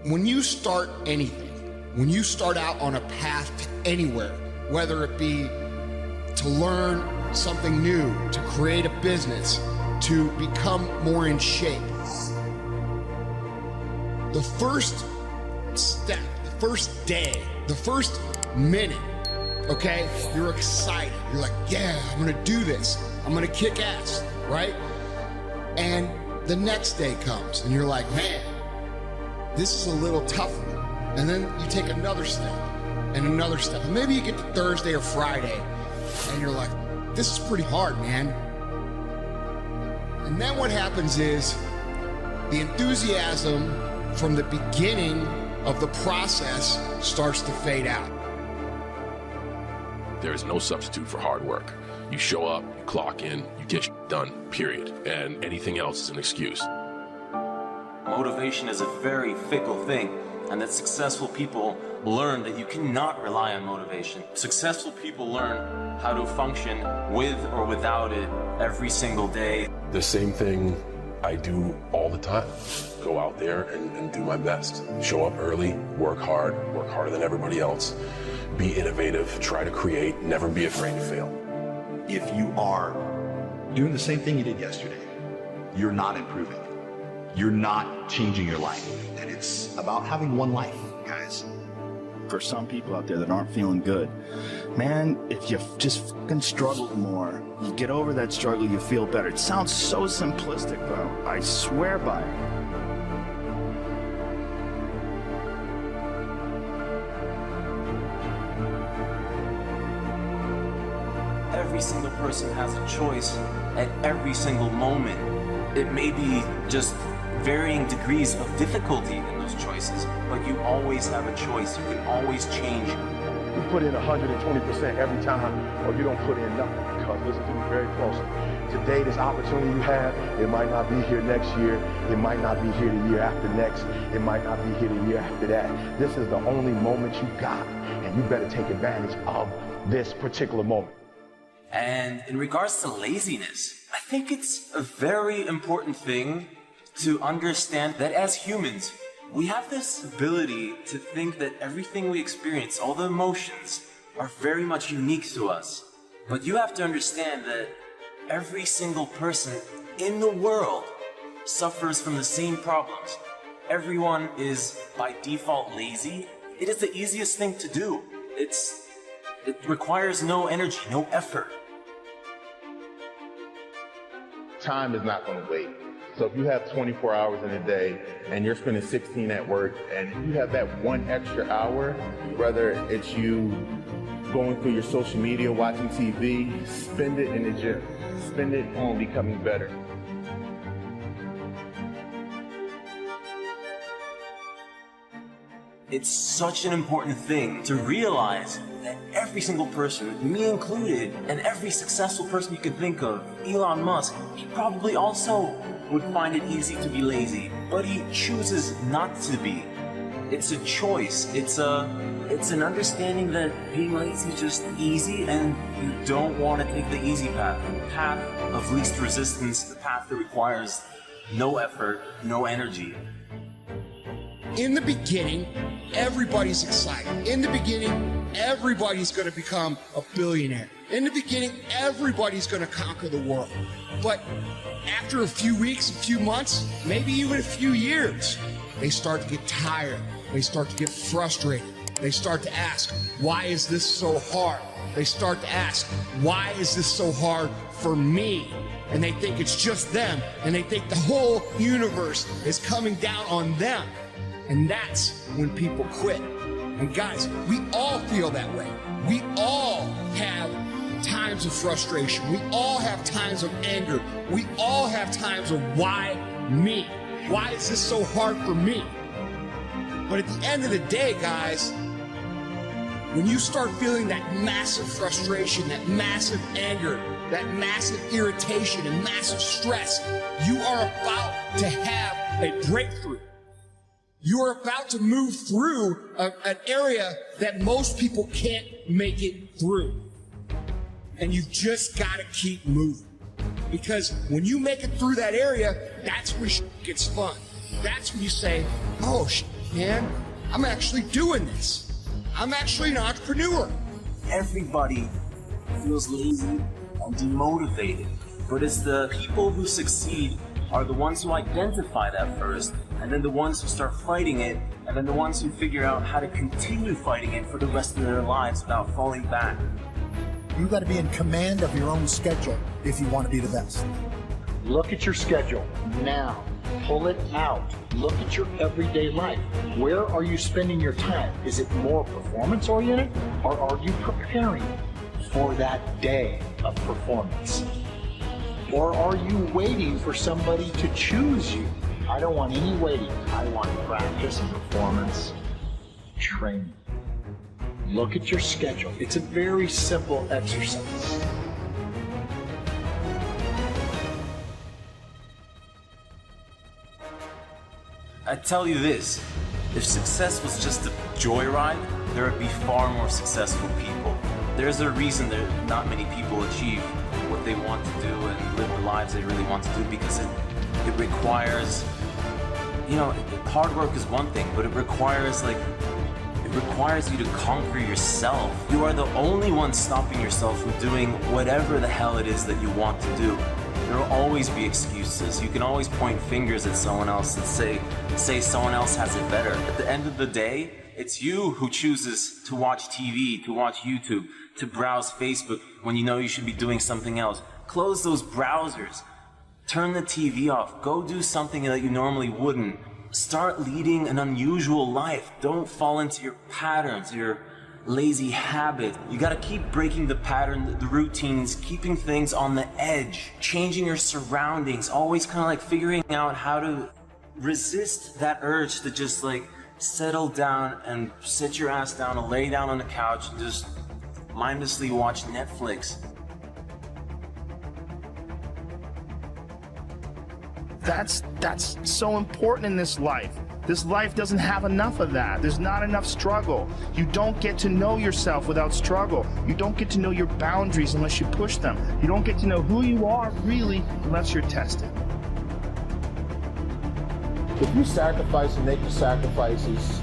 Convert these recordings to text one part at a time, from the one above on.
When you start anything, when you start out on a path to anywhere, whether it be to learn something new, to create a business, to become more in shape, the first step, the first day, the first minute, okay, you're excited. You're like, yeah, I'm gonna do this. I'm gonna kick ass, right? And the next day comes and you're like, man, this is a little tougher. And then you take another step and another step. And maybe you get to Thursday or Friday and you're like, this is pretty hard, man. And then what happens is the enthusiasm from the beginning of the process starts to fade out. There is no substitute for hard work. You show up, you clock in, you get shit done, period. And anything else is an excuse. Motivation is a very fickle thing, and that successful people learn that you cannot rely on motivation. Successful people learn how to function with or without it every single day. The same thing I do all the time. Go out there and do my best. Show up early, work harder than everybody else. Be innovative, try to create, never be afraid to fail. If you are doing the same thing you did yesterday, you're not improving. You're not changing your life. And it's about having one life, guys. For some people out there that aren't feeling good, man, if you just fucking struggle more, you get over that struggle, you feel better. It sounds so simplistic, but I swear by it. Every single person has a choice at every single moment. It may be just varying degrees of difficulty in those choices, but you always have a choice. You can always change. You put in 120% every time, or you don't put in nothing. Because listen to me very closely. Today, this opportunity you have, it might not be here next year. It might not be here the year after next. It might not be here the year after that. This is the only moment you got, and you better take advantage of this particular moment. And in regards to laziness, I think it's a very important thing to understand that as humans, we have this ability to think that everything we experience, all the emotions, are very much unique to us. But you have to understand that every single person in the world suffers from the same problems. Everyone is by default lazy. It is the easiest thing to do. It requires no energy, no effort. Time is not going to wait. So if you have 24 hours in a day and you're spending 16 at work, and you have that one extra hour, whether it's you going through your social media, watching TV, spend it in the gym. Spend it on becoming better. It's such an important thing to realize that every single person, me included, and every successful person you can think of, Elon Musk, he probably also would find it easy to be lazy, but he chooses not to be. It's a choice. It's an understanding that being lazy is just easy, and you don't want to take the easy path. The path of least resistance, the path that requires no effort, no energy. In the beginning, everybody's excited. In the beginning, everybody's going to become a billionaire. In the beginning, everybody's going to conquer the world. But after a few weeks, a few months, maybe even a few years, they start to get tired. They start to get frustrated. They start to ask, why is this so hard? They start to ask, why is this so hard for me? And they think it's just them. And they think the whole universe is coming down on them. And that's when people quit. And guys, we all feel that way. We all have times of frustration. We all have times of anger. We all have times of why me? Why is this so hard for me? But at the end of the day, guys, when you start feeling that massive frustration, that massive anger, that massive irritation and massive stress, you are about to have a breakthrough. You are about to move through an area that most people can't make it through. And you've just got to keep moving. Because when you make it through that area, that's when shit gets fun. That's when you say, oh, man, I'm actually doing this. I'm actually an entrepreneur. Everybody feels lazy and demotivated, but it's the people who succeed are the ones who identify that first, and then the ones who start fighting it, and then the ones who figure out how to continue fighting it for the rest of their lives without falling back. You got to be in command of your own schedule if you want to be the best. Look at your schedule now. Pull it out. Look at your everyday life. Where are you spending your time? Is it more performance oriented, or are you preparing for that day of performance? Or are you waiting for somebody to choose you? I don't want any waiting. I want practice and performance training. Look at your schedule. It's a very simple exercise. I tell you this, if success was just a joyride, there would be far more successful people. There's a reason that not many people achieve what they want to do and live the lives they really want to do, because it requires, hard work is one thing, but it requires you to conquer yourself. You are the only one stopping yourself from doing whatever the hell it is that you want to do. There will always be excuses. You can always point fingers at someone else and say someone else has it better. At the end of the day, it's you who chooses to watch TV, to watch YouTube, to browse Facebook when you know you should be doing something else. Close those browsers. Turn the TV off. Go do something that you normally wouldn't. Start leading an unusual life. Don't fall into your patterns, your lazy habit. You gotta keep breaking the pattern, the routines, keeping things on the edge, changing your surroundings, always kind of like figuring out how to resist that urge to just settle down and sit your ass down and lay down on the couch and just mindlessly watch Netflix. That's so important in this life. This life doesn't have enough of that. There's not enough struggle. You don't get to know yourself without struggle. You don't get to know your boundaries unless you push them. You don't get to know who you are really unless you're tested. If you sacrifice and make the sacrifices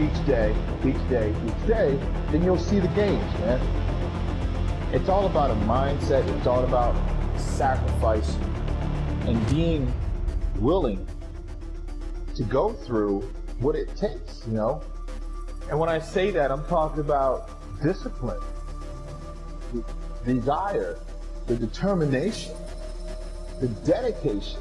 each day, then you'll see the gains, man. It's all about a mindset. It's all about sacrifice and being willing to go through what it takes, And when I say that, I'm talking about discipline, the desire, the determination, the dedication,